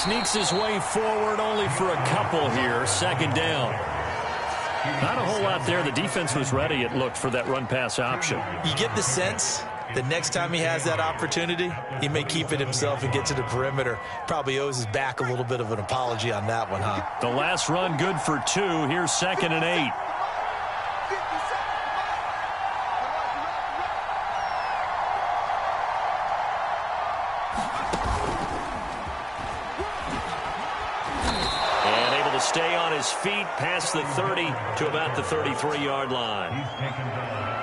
sneaks his way forward only for a couple here. Second down. Not a whole lot there. The defense was ready, it looked, for that run-pass option. You get the sense that next time he has that opportunity, he may keep it himself and get to the perimeter. Probably owes his back a little bit of an apology on that one, huh? The last run good for 2. Here's 2nd and 8. Stay on his feet past the 30 to about the 33-yard line.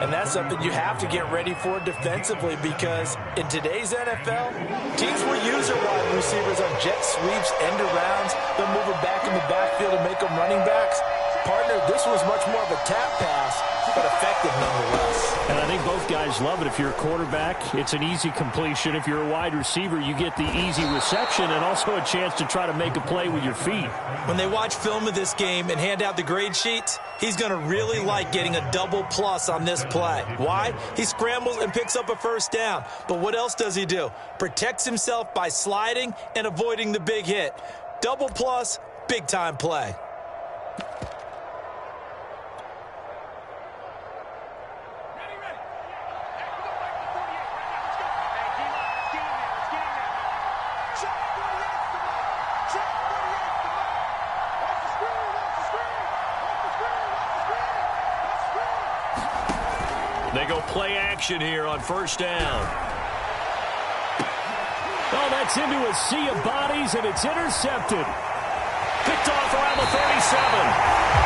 And that's something you have to get ready for defensively, because in today's NFL, teams will use their wide receivers on jet sweeps, end arounds. They'll move it back in the backfield and make them running backs. Partner, this was much more of a tap pass, but effective nonetheless. And I think both guys love it. If you're a quarterback, it's an easy completion. If you're a wide receiver, you get the easy reception and also a chance to try to make a play with your feet. When they watch film of this game and hand out the grade sheets, he's going to really like getting a double plus on this play. Why? He scrambles and picks up a first down. But what else does he do? Protects himself by sliding and avoiding the big hit. Double plus, big-time play. They go play action here on first down. Oh, that's into a sea of bodies, and it's intercepted. Picked off around the 37.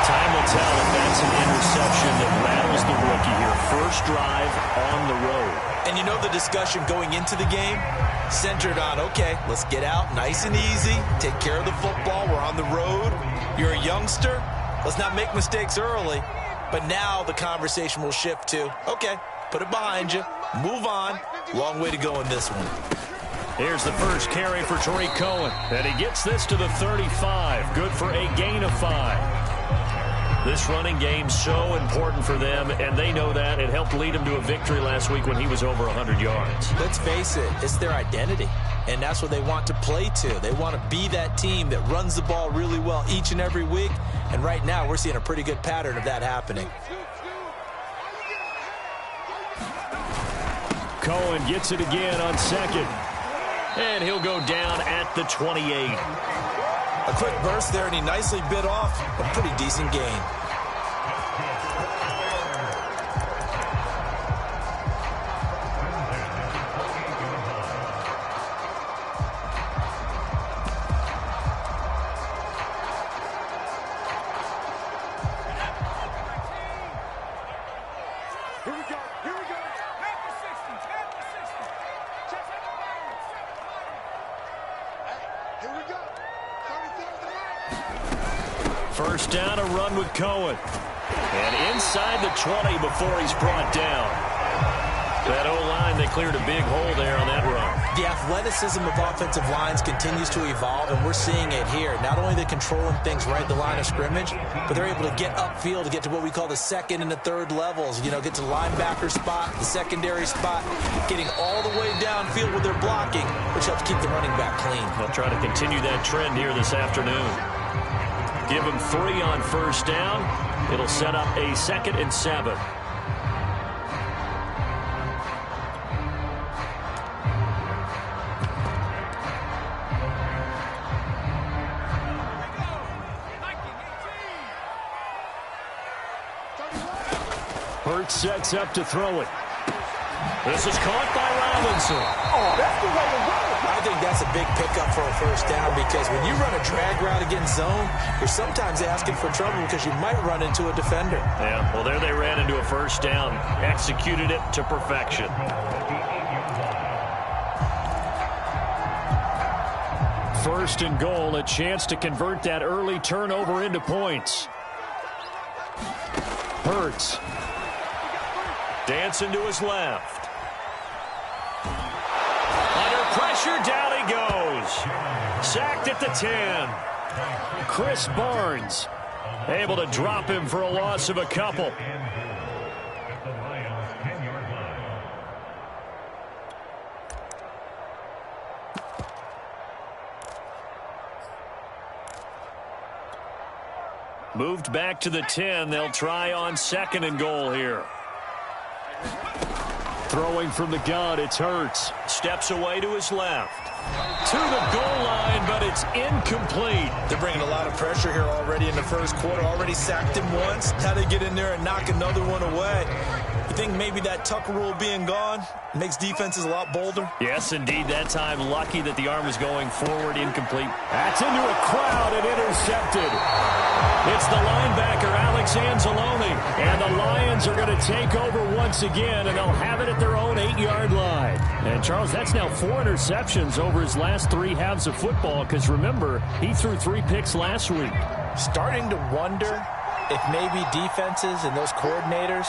Time will tell if that's an interception that rattles the rookie here. First drive on the road. And you know the discussion going into the game? Centered on, okay, let's get out nice and easy, take care of the football, we're on the road. You're a youngster, let's not make mistakes early. But now the conversation will shift to, okay, put it behind you, move on. Long way to go in this one. Here's the first carry for Tariq Cohen. And he gets this to the 35. Good for a gain of 5. This running game so important for them, and they know that. It helped lead them to a victory last week when he was over 100 yards. Let's face it, it's their identity. And that's what they want to play to. They want to be that team that runs the ball really well each and every week. And right now, we're seeing a pretty good pattern of that happening. Cohen gets it again on second. And he'll go down at the 28. A quick burst there, and he nicely bit off a pretty decent gain. First down, a run with Cohen. And inside the 20 before he's brought down. That O-line, they cleared a big hole there on that run. The athleticism of offensive lines continues to evolve, and we're seeing it here. Not only are they controlling things right at the line of scrimmage, but they're able to get upfield to get to what we call the second and the third levels. You know, get to the linebacker spot, the secondary spot, getting all the way downfield with their blocking, which helps keep the running back clean. They'll try to continue that trend here this afternoon. Give him 3 on first down. It'll set up a 2nd and 7. Hurts sets up to throw it. This is caught by Robinson. Oh, that's the way to run. I think that's a big pickup for a first down, because when you run a drag route against zone, you're sometimes asking for trouble because you might run into a defender. Yeah, well, there they ran into a first down. Executed it to perfection. First and goal, a chance to convert that early turnover into points. Hurts. Dancing to his left. Under pressure, down he goes. Sacked at the 10. Chris Barnes able to drop him for a loss of a couple. Moved back to the 10. They'll try on 2nd and goal here. Throwing from the gun, it's Hurts. Steps away to his left. To the goal line, but it's incomplete. They're bringing a lot of pressure here already in the first quarter. Already sacked him once. How to get in there and knock another one away. You think maybe that Tucker rule being gone makes defenses a lot bolder? Yes, indeed. That time, lucky that the arm was going forward, incomplete. That's into a crowd and intercepted. It's the linebacker, Alex Anzalone. And the Lions are going to take over once again, and they'll have it at their own 8-yard line. And, Charles, that's now 4 interceptions over his last 3 halves of football, because, remember, he threw 3 picks last week. Starting to wonder if maybe defenses and those coordinators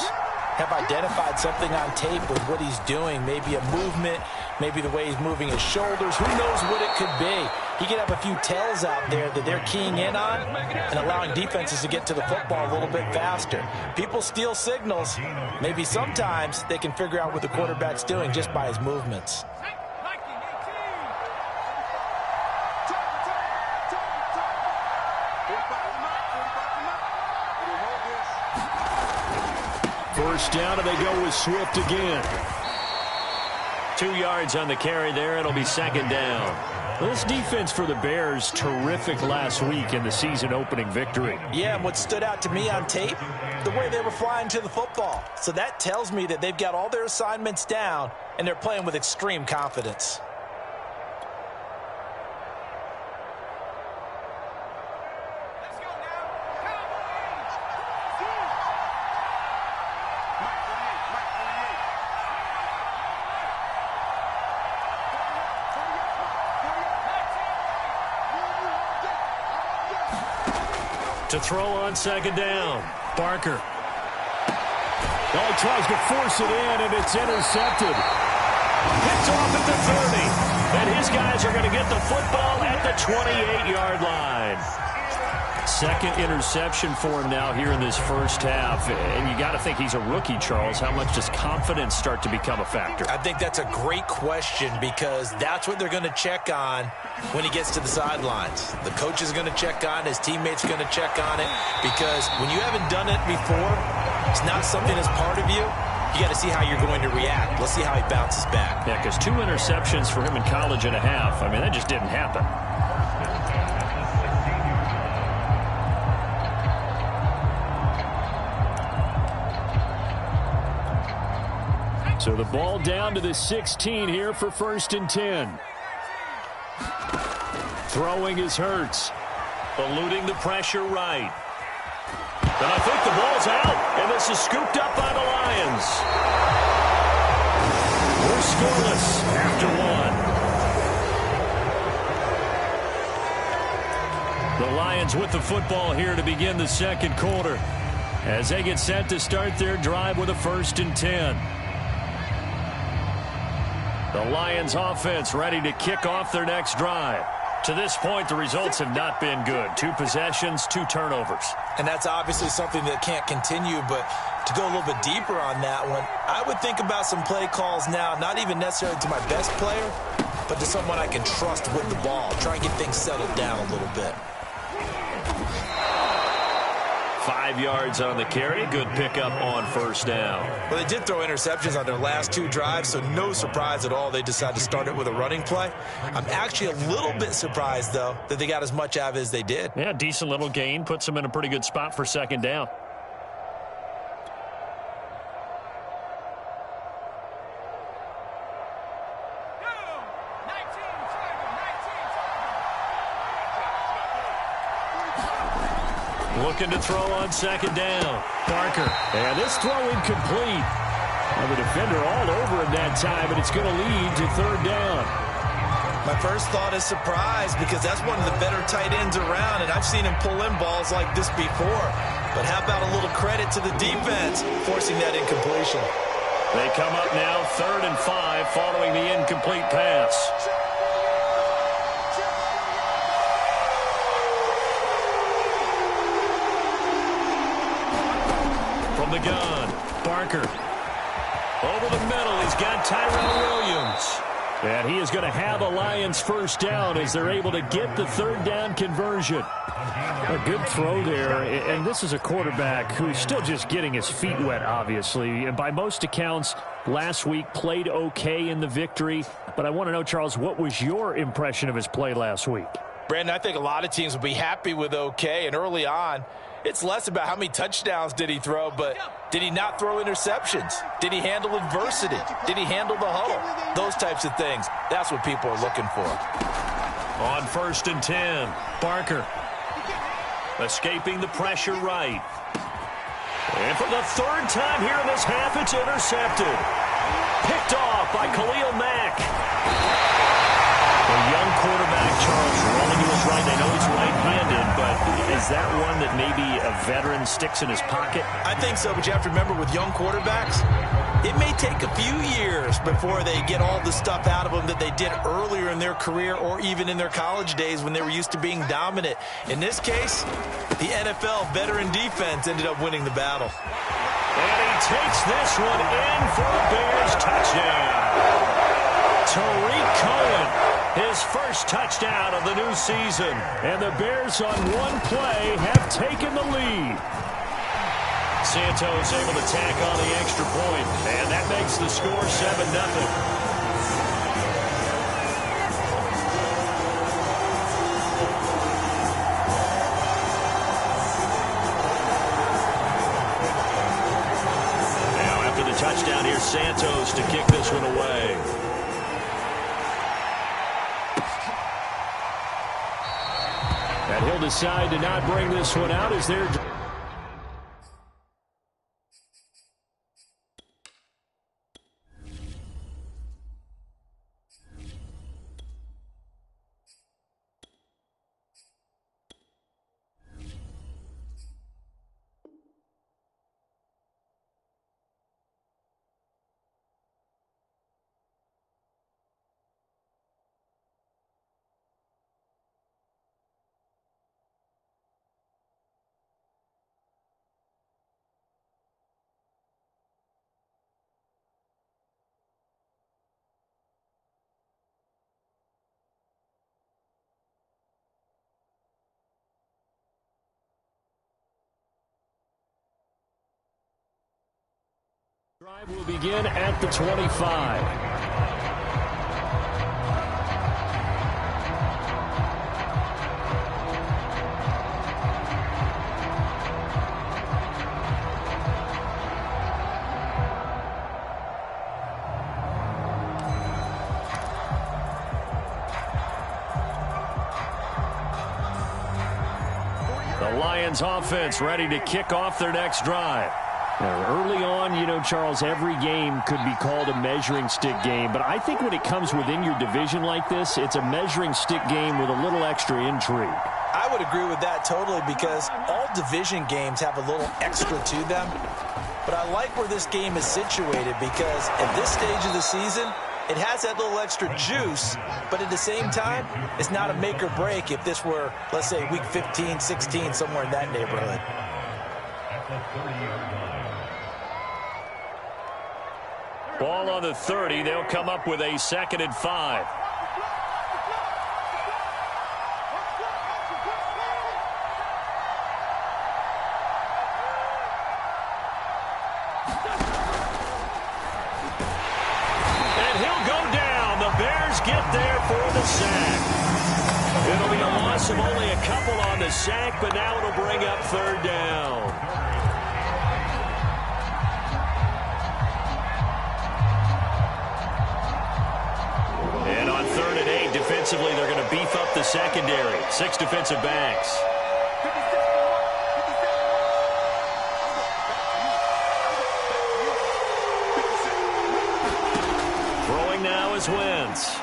have identified something on tape with what he's doing. Maybe a movement, maybe the way he's moving his shoulders. Who knows what it could be? He could have a few tells out there that they're keying in on and allowing defenses to get to the football a little bit faster. People steal signals. Maybe sometimes they can figure out what the quarterback's doing just by his movements. First down, and they go with Swift again. 2 yards on the carry there. It'll be 2nd down. This defense for the Bears, terrific last week in the season-opening victory. Yeah, and what stood out to me on tape, the way they were flying to the football. So that tells me that they've got all their assignments down, and they're playing with extreme confidence. To throw on 2nd down, Barker. Oh, he tries to force it in, and it's intercepted. Picked off at the 30. And his guys are going to get the football at the 28-yard line. 2nd interception for him now here in this first half. And you got to think he's a rookie, Charles. How much does confidence start to become a factor? I think that's a great question, because that's what they're going to check on when he gets to the sidelines. The coach is going to check on it. His teammates are going to check on it, because when you haven't done it before, it's not something that's part of you. You got to see how you're going to react. Let's see how he bounces back. Yeah, because 2 interceptions for him in college and a half. I mean, that just didn't happen. So the ball down to the 16 here for 1st and 10. Throwing is Hurts. Eluding the pressure right. And I think the ball's out. And this is scooped up by the Lions. We're scoreless after 1. The Lions with the football here to begin the 2nd quarter, as they get set to start their drive with a 1st and 10. The Lions offense ready to kick off their next drive. To this point, the results have not been good. 2 possessions, 2 turnovers. And that's obviously something that can't continue, but to go a little bit deeper on that one, I would think about some play calls now, not even necessarily to my best player, but to someone I can trust with the ball. Try and get things settled down a little bit. 5 yards on the carry. Good pickup on 1st down. Well, they did throw interceptions on their last 2 drives, so no surprise at all they decided to start it with a running play. I'm actually a little bit surprised, though, that they got as much out of it as they did. Yeah, decent little gain. Puts them in a pretty good spot for 2nd down. Looking to throw on 2nd down. Barker. And this throw incomplete. Well, the defender all over him that time, and it's going to lead to 3rd down. My first thought is surprise, because that's one of the better tight ends around, and I've seen him pull in balls like this before. But how about a little credit to the defense forcing that incompletion? They come up now 3rd and 5 following the incomplete pass. From the gun, Barker. Over the middle, he's got Tyrell Williams. And he is going to have a Lions first down as they're able to get the third down conversion. A good throw there, and this is a quarterback who's still just getting his feet wet, obviously. And by most accounts, last week played okay in the victory. But I want to know, Charles, what was your impression of his play last week? Brandon, I think a lot of teams would be happy with okay, and early on, it's less about how many touchdowns did he throw, but did he not throw interceptions? Did he handle adversity? Did he handle the huddle? Those types of things. That's what people are looking for. On 1st and 10, Barker escaping the pressure right. And for the third time here in this half, it's intercepted. Picked off by Khalil Mack. A young quarterback, Charles, rolling to his right. I know he's right-handed, but is that one that maybe a veteran sticks in his pocket? I think so, but you have to remember with young quarterbacks, it may take a few years before they get all the stuff out of them that they did earlier in their career or even in their college days when they were used to being dominant. In this case, the NFL veteran defense ended up winning the battle. And he takes this one in for a Bears touchdown. Tariq Cohen, his first touchdown of the new season. And the Bears on one play have taken the lead. Santos able to tack on the extra point, and that makes the score 7-0. Touchdown here, Santos to kick this one away. And he'll decide to not bring this one out as they're... Drive will begin at the 25. The Lions offense ready to kick off their next drive. Now, early on, you know, Charles, every game could be called a measuring stick game. But I think when it comes within your division like this, it's a measuring stick game with a little extra intrigue. I would agree with that totally because all division games have a little extra to them. But I like where this game is situated because at this stage of the season, it has that little extra juice, but at the same time, it's not a make or break if this were, let's say, week 15, 16, somewhere in that neighborhood. Ball on the 30. They'll come up with a 2nd and 5. And he'll go down. The Bears get there for the sack. It'll be a loss of only a couple on the sack, but now it'll bring up 3rd down. And on 3rd and 8, defensively, they're going to beef up the secondary. 6 defensive backs. Throwing now is Wentz.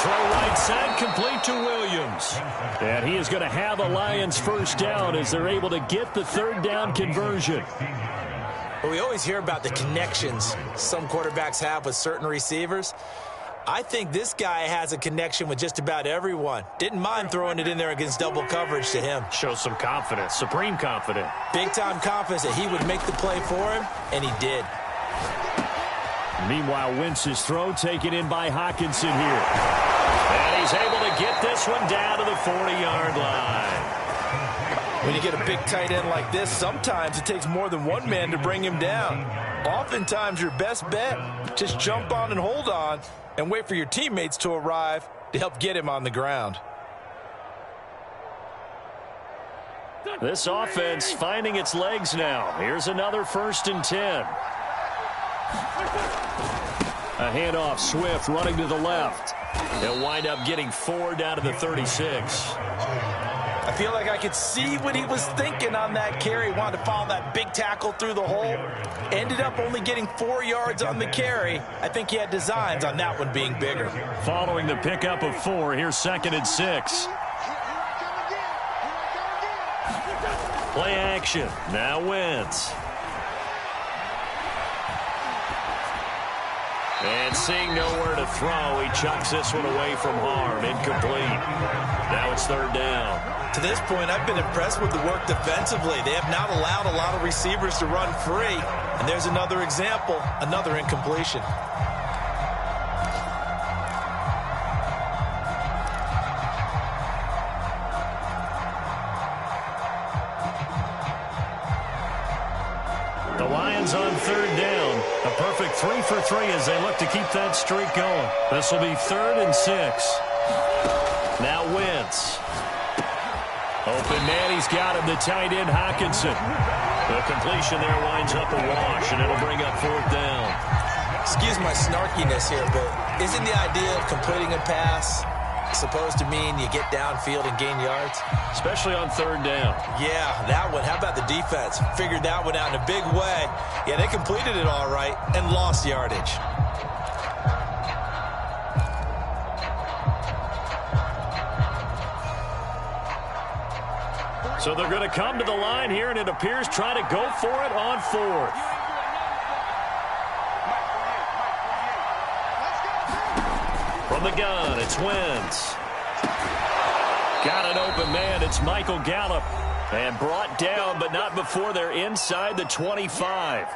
Throw right side, complete to Williams. And he is going to have a Lions first down as they're able to get the 3rd down conversion. Well, we always hear about the connections some quarterbacks have with certain receivers. I think this guy has a connection with just about everyone. Didn't mind throwing it in there against double coverage to him. Shows some confidence, supreme confidence. Big-time confidence that he would make the play for him, and he did. Meanwhile, Wentz's throw taken in by Hockenson here. And he's able to get this one down to the 40-yard line. When you get a big tight end like this, sometimes it takes more than one man to bring him down. Oftentimes, your best bet, just jump on and hold on and wait for your teammates to arrive to help get him on the ground. This offense finding its legs now. Here's another 1st and 10. A handoff, Swift running to the left. He'll wind up getting 4 down to the 36. I feel like I could see what he was thinking on that carry. Wanted to follow that big tackle through the hole. Ended up only getting 4 yards on the carry. I think he had designs on that one being bigger. Following the pickup of 4, here's 2nd and 6. Play action. Now Wentz. And seeing nowhere to throw, he chucks this one away from harm. Incomplete. Now it's 3rd down. To this point, I've been impressed with the work defensively. They have not allowed a lot of receivers to run free. And there's another example, another incompletion. The Lions on 3rd down. A perfect 3 for 3 as they look to keep that streak going. This will be 3rd and 6. Now Wentz. Open man, he's got him, the tight end Hockenson. The completion there winds up a wash, and it'll bring up 4th down. Excuse my snarkiness here, but isn't the idea of completing a pass supposed to mean you get downfield and gain yards? Especially on 3rd down. Yeah, that one. How about the defense? Figured that one out in a big way. Yeah, they completed it all right and lost yardage. So they're going to come to the line here, and it appears try to go for it on 4th. From the gun, it's Wentz. Got an open man. It's Michael Gallup. And brought down, but not before they're inside the 25.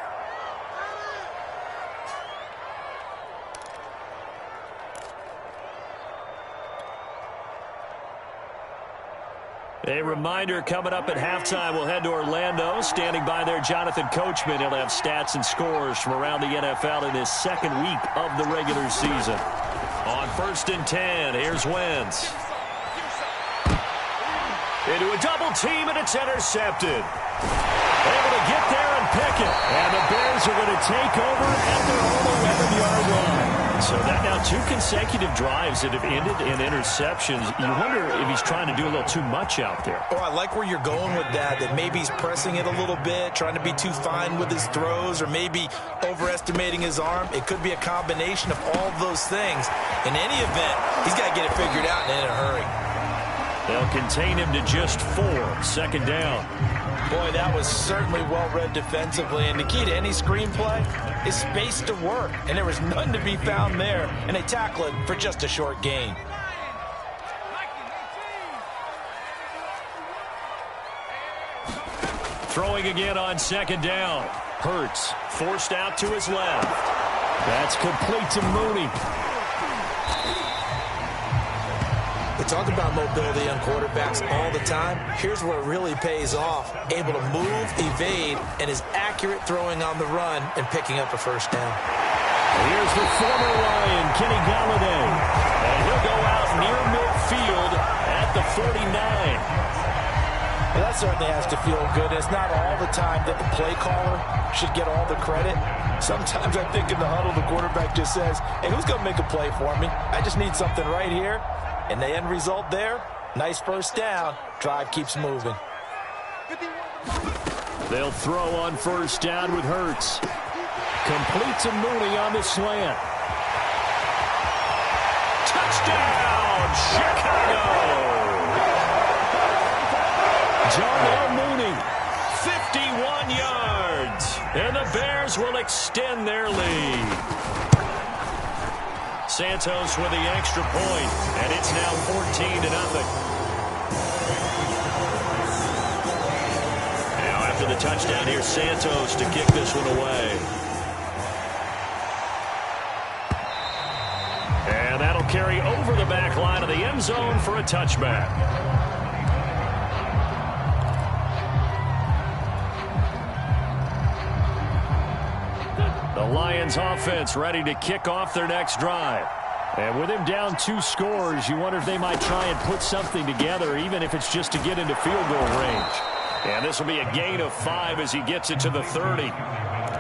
A reminder, coming up at halftime, we'll head to Orlando. Standing by there, Jonathan Coachman. He'll have stats and scores from around the NFL in his 2nd week of the regular season. On 1st and 10, here's Wentz. Into a double team, and it's intercepted. Able to get there and pick it. And the Bears are going to take over at their own 11-yard line. So that now 2 consecutive drives that have ended in interceptions. You wonder if he's trying to do a little too much out there. Oh, I like where you're going with that maybe he's pressing it a little bit, trying to be too fine with his throws, or maybe overestimating his arm. It could be a combination of all those things. In any event, he's got to get it figured out and in a hurry. They'll contain him to just 4. 2nd down. Boy, that was certainly well-read defensively, and the key to any screenplay is space to work, and there was none to be found there, and they tackle it for just a short gain. Throwing again on 2nd down. Hurts forced out to his left. That's complete to Mooney. We talk about mobility on quarterbacks all the time. Here's where it really pays off. Able to move, evade, and is accurate throwing on the run and picking up a 1st down. Here's the former Lion, Kenny Galladay. And he'll go out near midfield at the 49. Well, that certainly has to feel good. It's not all the time that the play caller should get all the credit. Sometimes I think in the huddle, the quarterback just says, hey, who's going to make a play for me? I just need something right here. And the end result there, nice 1st down. Drive keeps moving. They'll throw on 1st down with Hurts. Complete to Mooney on the slant. Touchdown, Chicago! Darnell Mooney, 51 yards. And the Bears will extend their lead. Santos with the extra point, and it's now 14-0. Now after the touchdown, here's Santos to kick this one away. carry over the back line of the end zone for a touchback. The Lions offense ready to kick off their next drive. And with him down 2 scores, you wonder if they might try and put something together, even if it's just to get into field goal range. And this will be a gain of 5 as he gets it to the 30.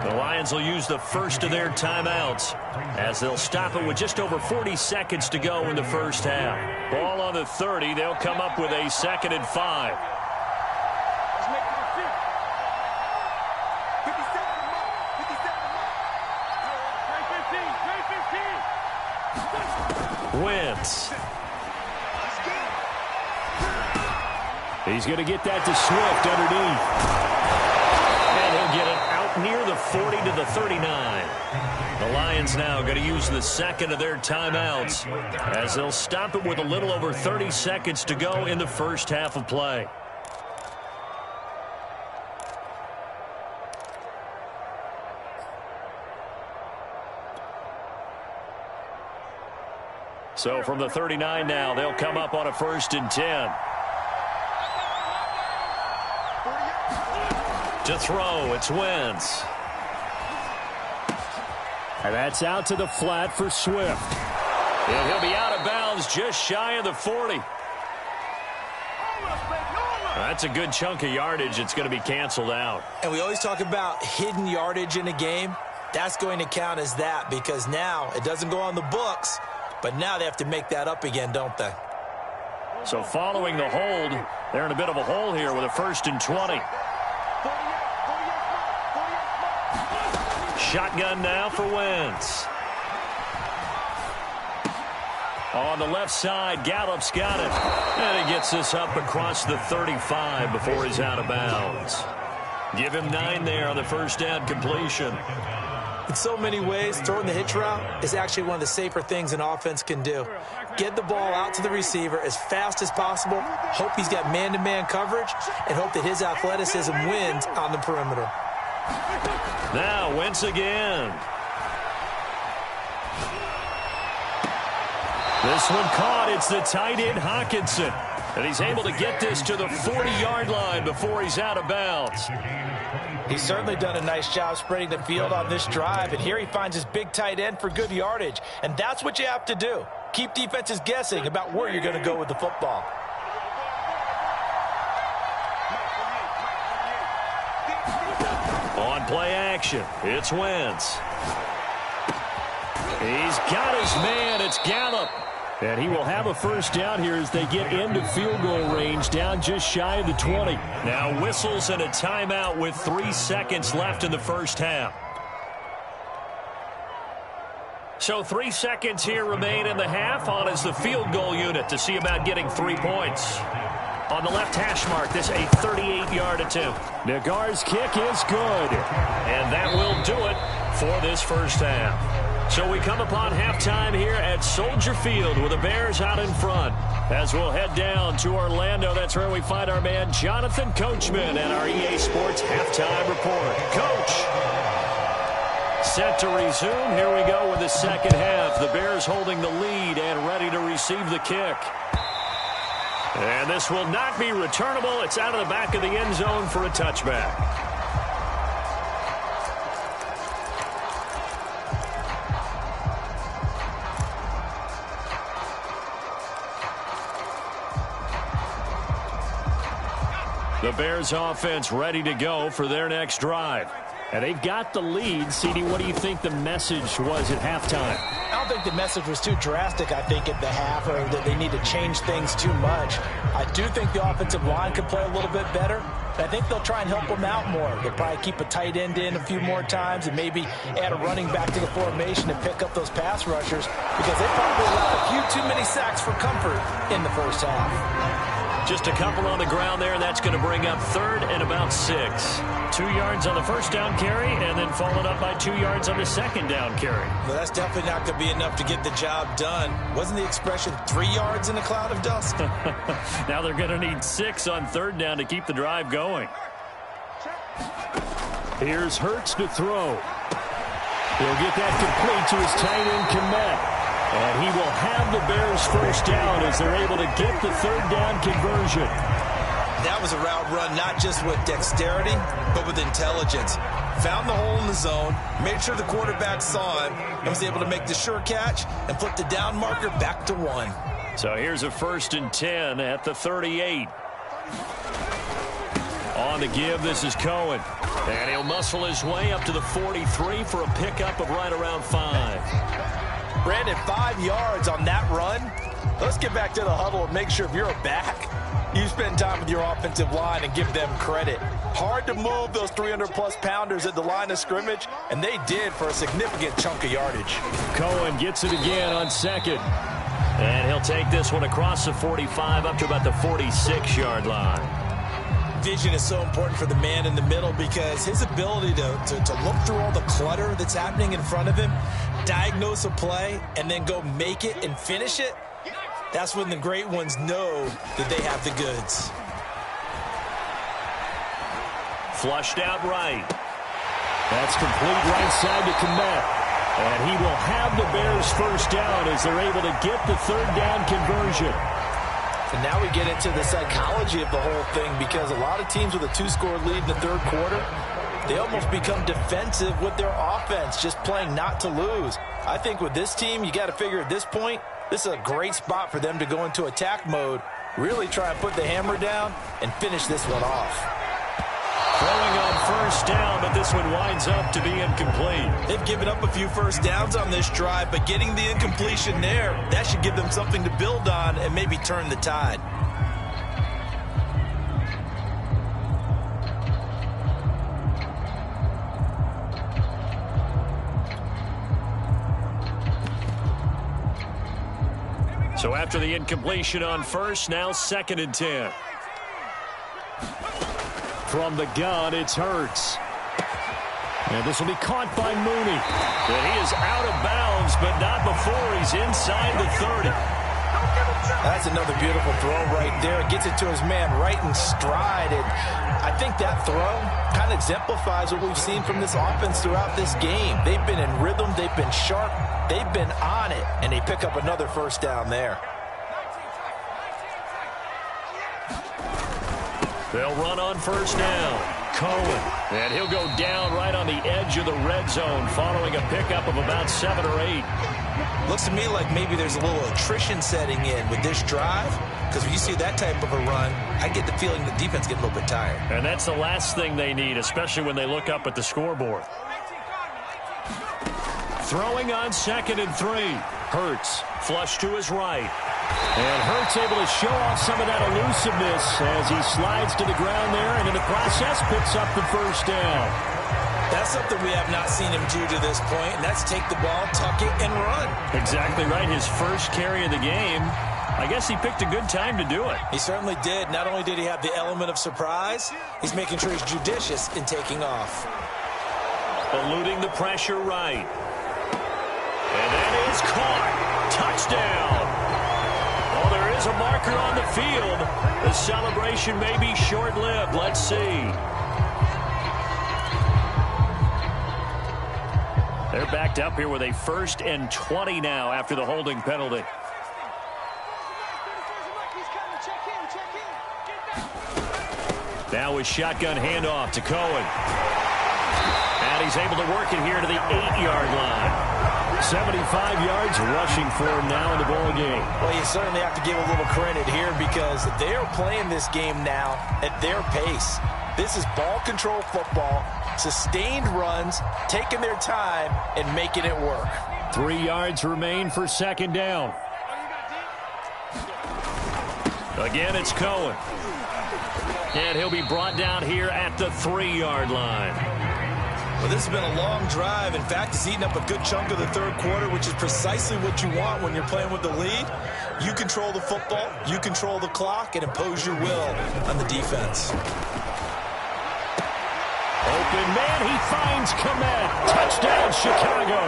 The Lions will use the first of their timeouts as they'll stop it with just over 40 seconds to go in the first half. Ball on the 30. They'll come up with a 2nd and 5. Wentz. He's going to get that to Swift underneath. And he'll get it out near the 40 to the 39. The Lions now going to use the second of their timeouts as they'll stop it with a little over 30 seconds to go in the first half of play. So from the 39 now, they'll come up on a 1st and 10. To throw, it's Wentz. And that's out to the flat for Swift. And he'll be out of bounds just shy of the 40. That's a good chunk of yardage. It's going to be canceled out. And we always talk about hidden yardage in a game. That's going to count as that because now it doesn't go on the books, but now they have to make that up again, don't they? So following the hold, they're in a bit of a hole here with a 1st and 20. Shotgun now for Wentz. On the left side, Gallup's got it. And he gets this up across the 35 before he's out of bounds. Give him 9 there on the first down completion. In so many ways, throwing the hitch route is actually one of the safer things an offense can do. Get the ball out to the receiver as fast as possible, hope he's got man-to-man coverage, and hope that his athleticism wins on the perimeter. Now, Wentz again. This one caught. It's the tight end, Hawkinson. And he's able to get this to the 40-yard line before he's out of bounds. He's certainly done a nice job spreading the field on this drive, and here he finds his big tight end for good yardage. And that's what you have to do. Keep defenses guessing about where you're going to go with the football. On play action, it's Wentz. He's got his man. It's Gallup. And he will have a first down here as they get into field goal range, down just shy of the 20. Now whistles and a timeout with 3 seconds left in the first half. So 3 seconds here remain in the half. On is the field goal unit to see about getting 3 points. On the left hash mark, this a 38-yard attempt. Nagar's kick is good. And that will do it for this first half. So we come upon halftime here at Soldier Field with the Bears out in front. As we'll head down to Orlando, that's where we find our man Jonathan Coachman and our EA Sports halftime report. Coach! Set to resume. Here we go with the second half. The Bears holding the lead and ready to receive the kick. And this will not be returnable. It's out of the back of the end zone for a touchback. The Bears offense ready to go for their next drive. And they've got the lead. CD, what do you think the message was at halftime? I don't think the message was too drastic, I think, at the half, or that they need to change things too much. I do think the offensive line could play a little bit better. I think they'll try and help them out more. They'll probably keep a tight end in a few more times and maybe add a running back to the formation and pick up those pass rushers because they probably allowed a few too many sacks for comfort in the first half. Just a couple on the ground there, and that's going to bring up 3rd and about 6. 2 yards on the first down carry, and then followed up by 2 yards on the second down carry. Well, that's definitely not going to be enough to get the job done. Wasn't the expression 3 yards in a cloud of dust? Now they're going to need 6 on 3rd down to keep the drive going. Here's Hurts to throw. He'll get that complete to his tight end, Kmet. And he will have the Bears first down as they're able to get the third down conversion. That was a route run not just with dexterity, but with intelligence. Found the hole in the zone, made sure the quarterback saw him, and was able to make the sure catch and flip the down marker back to 1. So here's a 1st and 10 at the 38. On the give, this is Cohen. And he'll muscle his way up to the 43 for a pickup of right around 5. Brandon, 5 yards on that run. Let's get back to the huddle and make sure if you're a back, you spend time with your offensive line and give them credit. Hard to move those 300-plus pounders at the line of scrimmage, and they did for a significant chunk of yardage. Cohen gets it again on 2nd. And he'll take this one across the 45 up to about the 46-yard line. Vision is so important for the man in the middle because his ability to look through all the clutter that's happening in front of him, diagnose a play, and then go make it and finish it, that's when the great ones know that they have the goods. Flushed out right. That's complete right side to Komet. And he will have the Bears first down as they're able to get the third down conversion. And now we get into the psychology of the whole thing because a lot of teams with a 2-score lead in the third quarter, they almost become defensive with their offense, just playing not to lose. I think with this team, you got to figure at this point, this is a great spot for them to go into attack mode, really try and put the hammer down and finish this one off. Throwing on first down, but this one winds up to be incomplete. They've given up a few first downs on this drive, but getting the incompletion there, that should give them something to build on and maybe turn the tide. So after the incompletion on first, now 2nd and 10. From the gun, it's Hurts. And this will be caught by Mooney. And he is out of bounds, but not before he's inside the 30. That's another beautiful throw right there. Gets it to his man right in stride. And I think that throw kind of exemplifies what we've seen from this offense throughout this game. They've been in rhythm. They've been sharp. They've been on it. And they pick up another first down there. They'll run on first down. Cohen. And he'll go down right on the edge of the red zone following a pickup of about 7 or 8. Looks to me like maybe there's a little attrition setting in with this drive. Because when you see that type of a run, I get the feeling the defense gets a little bit tired. And that's the last thing they need, especially when they look up at the scoreboard. Throwing on 2nd and 3. Hurts. Flush to his right. And Hurts able to show off some of that elusiveness as he slides to the ground there and in the process picks up the first down. That's something we have not seen him do to this point, and that's take the ball, tuck it, and run. Exactly right. His first carry of the game. I guess he picked a good time to do it. He certainly did. Not only did he have the element of surprise, he's making sure he's judicious in taking off. Eluding the pressure right. And that is caught. Touchdown. Well, there is a marker on the field. The celebration may be short-lived. Let's see. They're backed up here with a 1st and 20 now after the holding penalty. Now a shotgun handoff to Cohen. And he's able to work it here to the 8-yard line. 75 yards rushing for him now in the ball game. Well, you certainly have to give a little credit here because they are playing this game now at their pace. This is ball control football, sustained runs, taking their time, and making it work. 3 yards remain for 2nd down. Again, it's Cohen. And he'll be brought down here at the 3-yard line. Well, this has been a long drive. In fact, it's eaten up a good chunk of the third quarter, which is precisely what you want when you're playing with the lead. You control the football, you control the clock, and impose your will on the defense. Open man, he finds Komet. Touchdown, Chicago.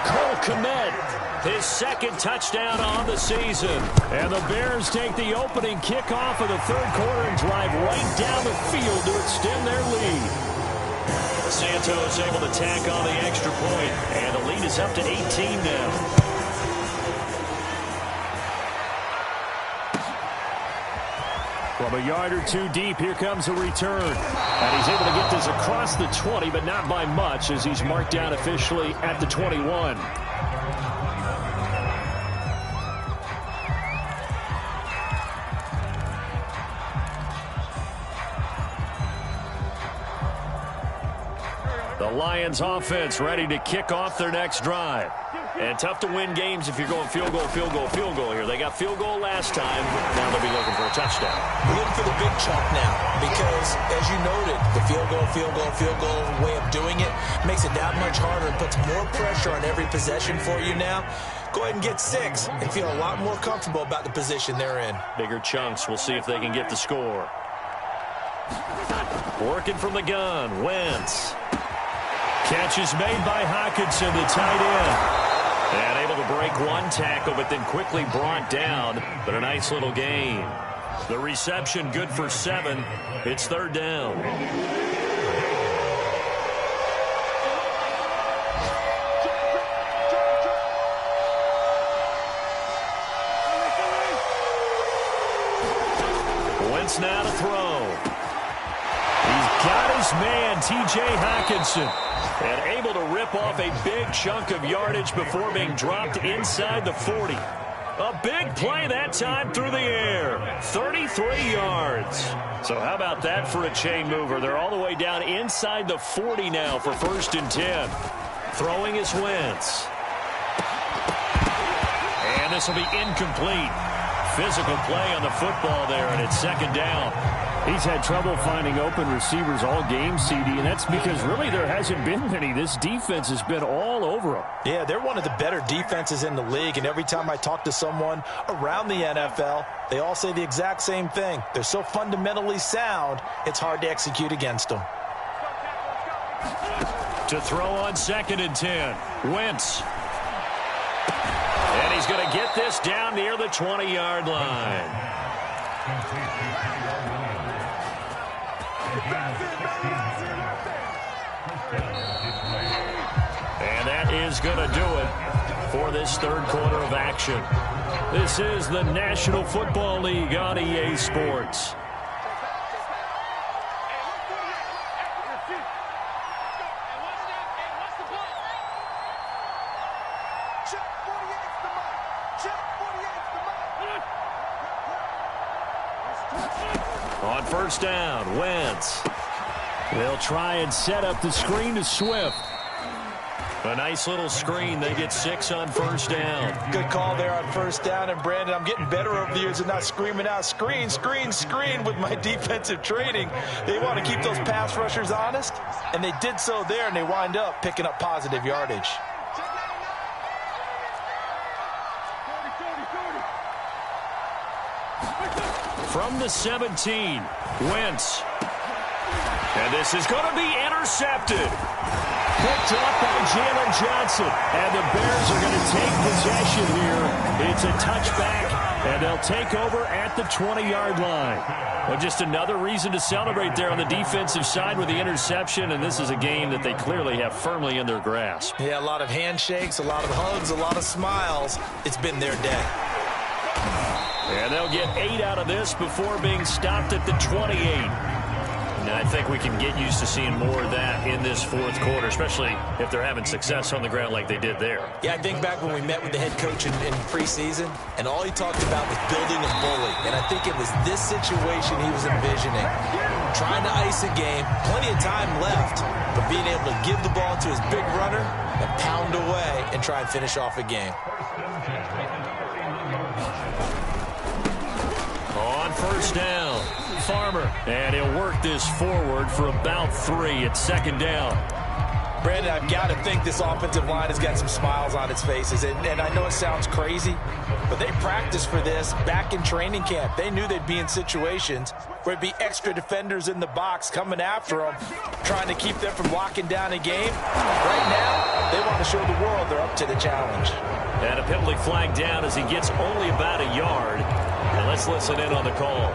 Cole Komet, his 2nd touchdown on the season. And the Bears take the opening kickoff of the third quarter and drive right down the field to extend their lead. Santos able to tack on the extra point, and the lead is up to 18 now. From a yard or two deep, here comes a return. And he's able to get this across the 20, but not by much, as he's marked down officially at the 21. The Lions offense ready to kick off their next drive. And tough to win games if you're going field goal, field goal, field goal here. They got field goal last time. Now they'll be looking for a touchdown. We're looking for the big chunk now because, as you noted, the field goal way of doing it makes it that much harder and puts more pressure on every possession for you now. Go ahead and get 6 and feel a lot more comfortable about the position they're in. Bigger chunks. We'll see if they can get the score. Working from the gun. Wentz. Catch is made by Hockenson, the tight end. And able to break one tackle, but then quickly brought down. But a nice little gain. The reception good for 7. It's third down. Wentz now to throw. He's got his man, T.J. Hockenson. And able to rip off a big chunk of yardage before being dropped inside the 40. A big play that time through the air. 33 yards. So how about that for a chain mover? They're all the way down inside the 40 now for 1st and 10. Throwing is Wentz. And this will be incomplete. Physical play on the football there, and it's 2nd down. He's had trouble finding open receivers all game, CD, and that's because really there hasn't been many. This defense has been all over him. Yeah, they're one of the better defenses in the league, and every time I talk to someone around the NFL, they all say the exact same thing. They're so fundamentally sound, it's hard to execute against them. To throw on 2nd and 10, Wentz. And he's going to get this down near the 20-yard line. And that is going to do it for this third quarter of action. This is the National Football League on EA Sports. On 1st down, Wentz. They'll try and set up the screen to Swift. A nice little screen. They get 6 on 1st down. Good call there on 1st down. And, Brandon, I'm getting better over the years and not screaming out screen, screen, screen with my defensive training. They want to keep those pass rushers honest, and they did so there, and they wind up picking up positive yardage. From the 17, Wentz. And this is going to be intercepted. Picked up by Jalen Johnson. And the Bears are going to take possession here. It's a touchback, and they'll take over at the 20-yard line. Well, just another reason to celebrate there on the defensive side with the interception, and this is a game that they clearly have firmly in their grasp. Yeah, a lot of handshakes, a lot of hugs, a lot of smiles. It's been their day. And they'll get 8 out of this before being stopped at the 28. And I think we can get used to seeing more of that in this fourth quarter, especially if they're having success on the ground like they did there. Yeah, I think back when we met with the head coach in preseason, and all he talked about was building a bully. And I think it was this situation he was envisioning. Trying to ice a game, plenty of time left, but being able to give the ball to his big runner and pound away and try and finish off a game. On 1st down, Farmer. And he'll work this forward for about 3 at 2nd down. Brandon, I've got to think this offensive line has got some smiles on its faces. And I know it sounds crazy, but they practiced for this back in training camp. They knew they'd be in situations where it'd be extra defenders in the box coming after them, trying to keep them from locking down a game. Right now, they want to show the world they're up to the challenge. And a penalty flag down as he gets only about a yard. And let's listen in on the call.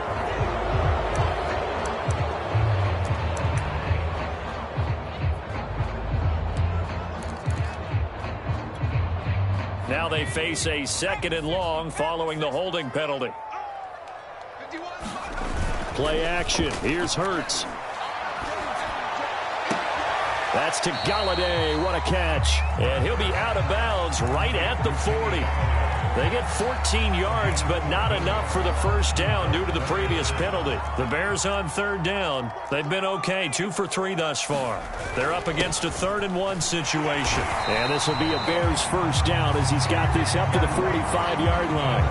now they face a 2nd and long following the holding penalty. Play action. Here's Hurts. That's to Galladay. What a catch. And he'll be out of bounds right at the 40. They get 14 yards, but not enough for the first down due to the previous penalty. The Bears on 3rd down. They've been okay, 2 for 3 thus far. They're up against a 3rd and 1 situation. And this will be a Bears first down as he's got this up to the 45-yard line.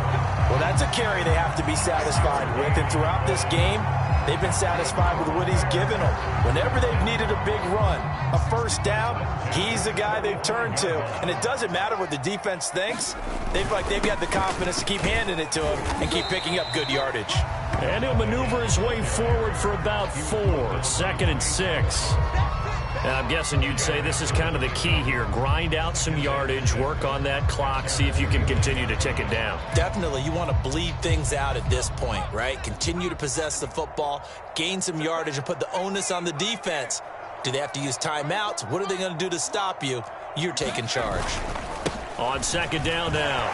Well, that's a carry they have to be satisfied with. And throughout this game, they've been satisfied with what he's given them. Whenever they've needed a big run, a first down, he's the guy they've turned to. And it doesn't matter what the defense thinks. They've got the confidence to keep handing it to him and keep picking up good yardage. And he'll maneuver his way forward for about 4. 2nd and 6. Now, I'm guessing you'd say this is kind of the key here. Grind out some yardage, work on that clock, see if you can continue to tick it down. Definitely. You want to bleed things out at this point, right? Continue to possess the football, gain some yardage, and put the onus on the defense. Do they have to use timeouts? What are they going to do to stop you? You're taking charge. On 2nd down now,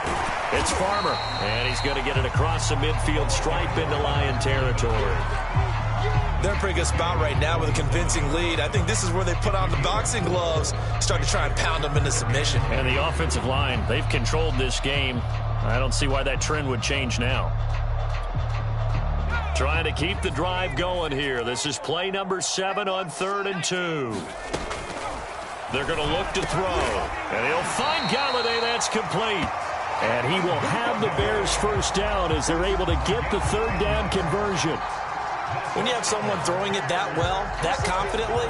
it's Farmer. And he's going to get it across the midfield stripe into Lion territory. They're in a pretty good spot right now with a convincing lead. I think this is where they put on the boxing gloves, start to try and pound them into submission. And the offensive line, they've controlled this game. I don't see why that trend would change now. Trying to keep the drive going here. This is play number 7 on 3rd and 2. They're going to look to throw. And he'll find Galladay. That's complete. And he will have the Bears first down as they're able to get the 3rd down conversion. When you have someone throwing it that well, that confidently,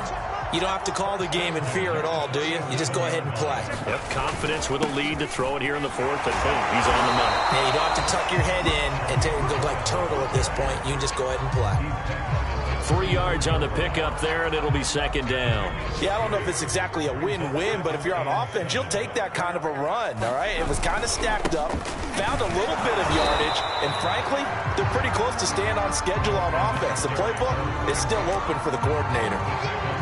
you don't have to call the game in fear at all, do you? You just go ahead and play. Yep, confidence with a lead to throw it here in the 4th, and boom, he's on the money. Yeah, you don't have to tuck your head in and go like turtle at this point. You can just go ahead and play. 3 yards on the pickup there, and it'll be 2nd down. Yeah, I don't know if it's exactly a win-win, but if you're on offense, you'll take that kind of a run, all right? It was kind of stacked up, found a little bit of yardage, and frankly, they're pretty close to staying on schedule on offense. The playbook is still open for the coordinator.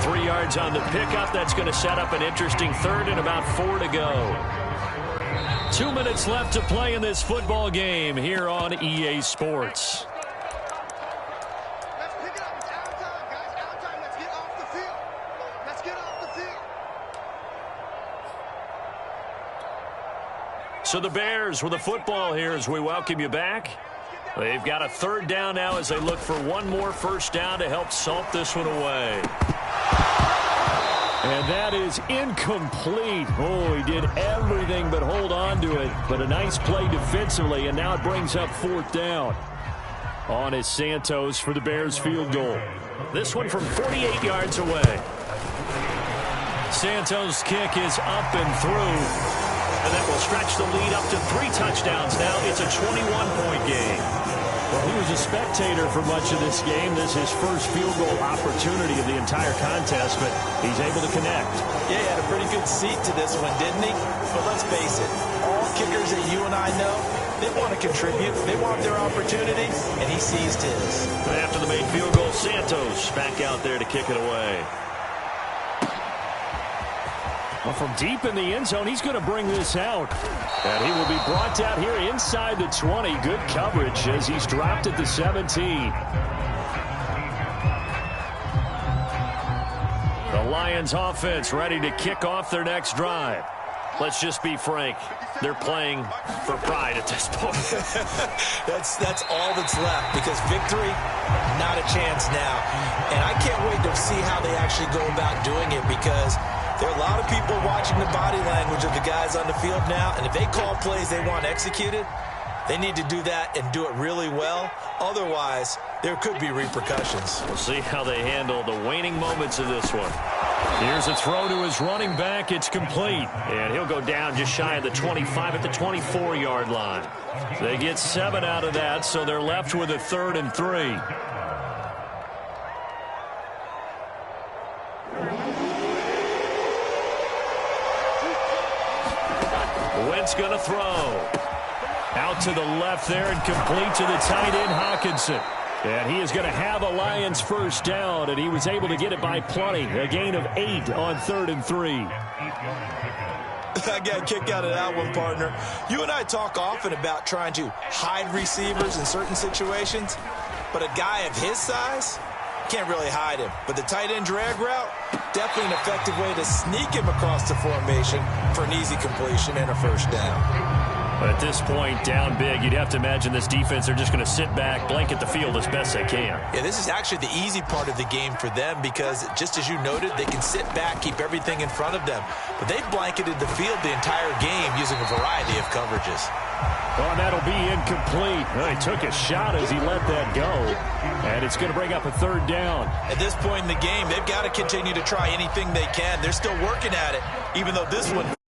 3 yards on the pickup. That's going to set up an interesting 3rd and about 4 to go. 2 minutes left to play in this football game here on EA Sports. So the Bears with the football here as we welcome you back. They've got a 3rd down now as they look for one more first down to help salt this one away. And that is incomplete. Oh, he did everything but hold on to it. But a nice play defensively, and now it brings up 4th down. On is Santos for the Bears field goal. This one from 48 yards away. Santos' kick is up and through. And that will stretch the lead up to 3 touchdowns now. It's a 21-point game. Well, he was a spectator for much of this game. This is his first field goal opportunity of the entire contest, but he's able to connect. Yeah, he had a pretty good seat to this one, didn't he? But let's face it, all kickers that you and I know, they want to contribute. They want their opportunity, and he seized his. After the made field goal, Santos back out there to kick it away. Well, from deep in the end zone, he's going to bring this out. And he will be brought out here inside the 20. Good coverage as he's dropped at the 17. The Lions offense ready to kick off their next drive. Let's just be frank. They're playing for pride at this point. That's all that's left, because victory, not a chance now. And I can't wait to see how they actually go about doing it, because there are a lot of people watching the body language of the guys on the field now, and if they call plays they want executed, they need to do that and do it really well. Otherwise, there could be repercussions. We'll see how they handle the waning moments of this one. Here's a throw to his running back. It's complete. And he'll go down just shy of the 25 at the 24-yard line. They get 7 out of that, so they're left with a 3rd and 3. Wentz going to throw. Out to the left there and complete to the tight end, Hawkinson. And he is going to have a Lions first down, and he was able to get it by plenty. A gain of 8 on 3rd and 3. I got a kick out of that one, partner. You and I talk often about trying to hide receivers in certain situations, but a guy of his size can't really hide him. But the tight end drag route, definitely an effective way to sneak him across the formation for an easy completion and a first down. But at this point, down big, you'd have to imagine this defense are just going to sit back, blanket the field as best they can. Yeah, this is actually the easy part of the game for them because, just as you noted, they can sit back, keep everything in front of them. But they've blanketed the field the entire game using a variety of coverages. Oh, and that'll be incomplete. Well, he took a shot as he let that go. And it's going to bring up a third down. At this point in the game, they've got to continue to try anything they can. They're still working at it, even though this one